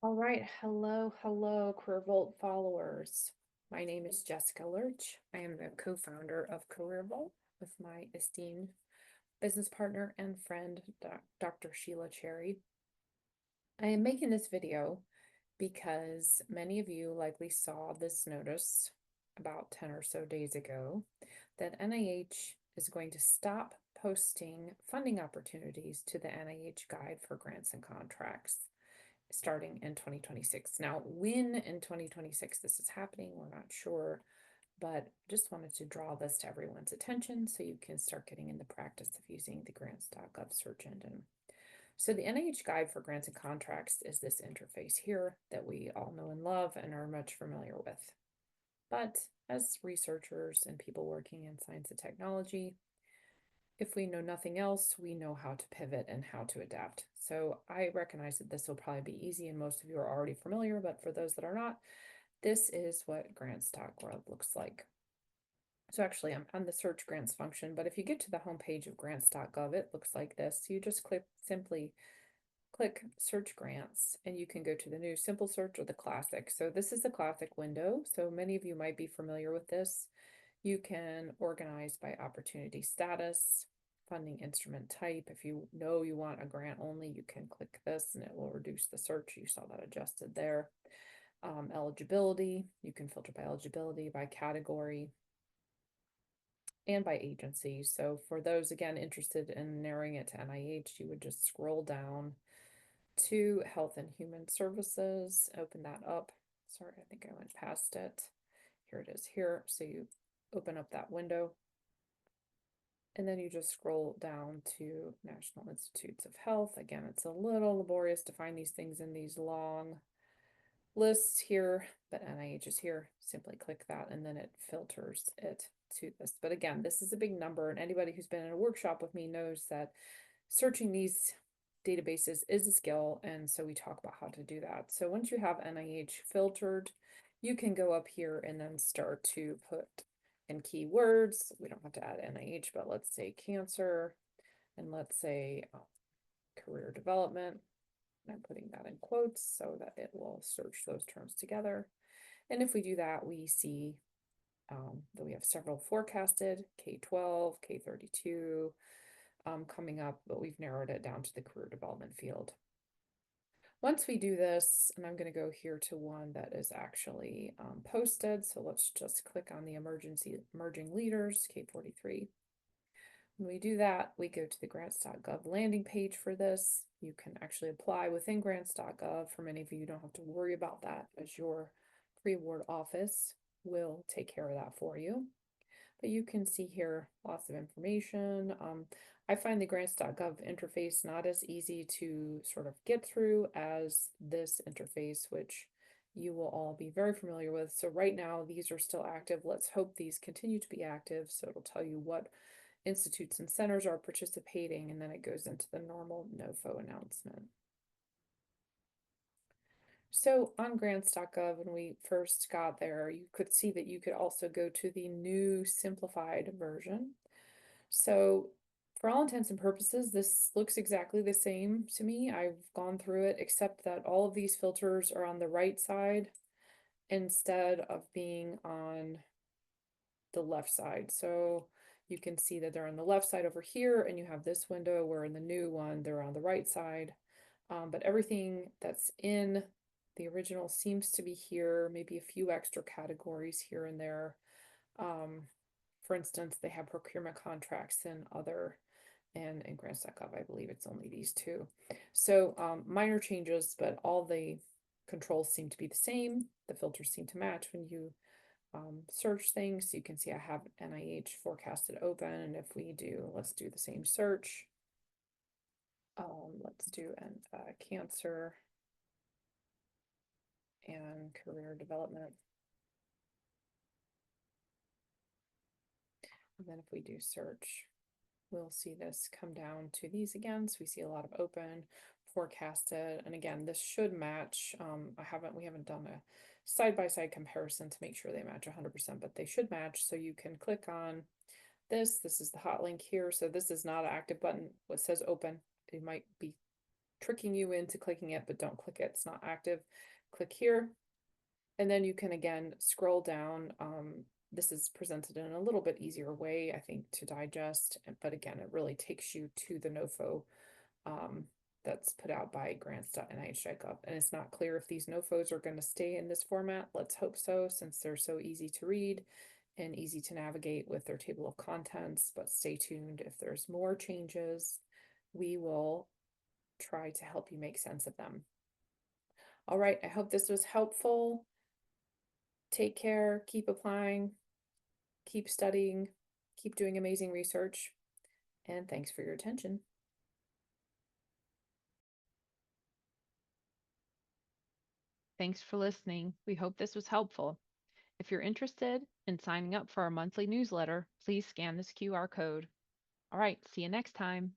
All right, hello, Career Vault followers. My name is Jessica Lurch. I am the co-founder of Career Vault with my esteemed business partner and friend, Dr. Sheila Cherry. I am making this video because many of you likely saw this notice about 10 or so days ago that NIH is going to stop posting funding opportunities to the NIH Guide for Grants and Contracts starting in 2026. Now, when in 2026 this is happening, we're not sure, but just wanted to draw this to everyone's attention so you can start getting in the practice of using the Grants.gov search engine. So the NIH Guide for Grants and Contracts is this interface here that we all know and love and are much familiar with. But as researchers and people working in science and technology, if we know nothing else, we know how to pivot and how to adapt. So I recognize that this will probably be easy and most of you are already familiar, but for those that are not, this is what Grants.gov looks like. So actually I'm on the search grants function, but if you get to the homepage of Grants.gov, it looks like this. You just simply click search grants and you can go to the new simple search or the classic. So this is the classic window. So many of you might be familiar with this. You can organize by opportunity status, funding instrument type. If you know you want a grant only, you can click this and it will reduce the search. You saw that adjusted there. Eligibility, you can filter by eligibility, by category, and by agency. So for those, again, interested in narrowing it to NIH, you would just scroll down to Health and Human Services, open that up. Sorry, I think I went past it. Here it is here. So you open up that window. And then you just scroll down to National Institutes of Health. Again, it's a little laborious to find these things in these long lists here, but NIH is here. Simply click that and then it filters it to this. But again, this is a big number, and anybody who's been in a workshop with me knows that searching these databases is a skill, and so we talk about how to do that. So once you have NIH filtered, you can go up here and then start to put in keywords. We don't have to add NIH, but let's say cancer, and let's say career development. I'm putting that in quotes so that it will search those terms together. And if we do that, we see that we have several forecasted, K-12, K-32, coming up, but we've narrowed it down to the career development field. Once we do this, and I'm going to go here to one that is actually posted. So let's just click on the emerging leaders, K-43. When we do that, we go to the Grants.gov landing page for this. You can actually apply within Grants.gov. For many of you, you don't have to worry about that, as your pre-award office will take care of that for you. But you can see here lots of information. I find the Grants.gov interface not as easy to sort of get through as this interface, which you will all be very familiar with. So right now, these are still active. Let's hope these continue to be active. So it'll tell you what institutes and centers are participating, and then it goes into the normal NOFO announcement. So on grants.gov, when we first got there, you could see that you could also go to the new simplified version. So for all intents and purposes, this looks exactly the same to me. I've gone through it, except that all of these filters are on the right side instead of being on the left side. So you can see that they're on the left side over here, and you have this window where in the new one, they're on the right side. But everything that's in the original seems to be here, maybe a few extra categories here and there. For instance, they have procurement contracts and other, and in grants.gov, I believe it's only these two. So minor changes, but all the controls seem to be the same. The filters seem to match when you search things. So you can see I have NIH forecasted open, and if we do, let's do the same search. Let's do cancer and career development. And then if we do search, we'll see this come down to these again. So we see a lot of open, forecasted, and again, this should match. We haven't done a side-by-side comparison to make sure they match 100%, but they should match. So you can click on this. This is the hot link here. So this is not an active button. What says open, it might be tricking you into clicking it, but don't click it. It's not active. Click here. And then you can again scroll down. This is presented in a little bit easier way, I think, to digest. But again, it really takes you to the NOFO that's put out by Grants.nih.gov. And it's not clear if these NOFOs are going to stay in this format. Let's hope so, since they're so easy to read and easy to navigate with their table of contents. But stay tuned. If there's more changes, we will try to help you make sense of them. All right, I hope this was helpful. Take care, keep applying, keep studying, keep doing amazing research, and thanks for your attention. Thanks for listening. We hope this was helpful. If you're interested in signing up for our monthly newsletter, please scan this QR code. All right, see you next time.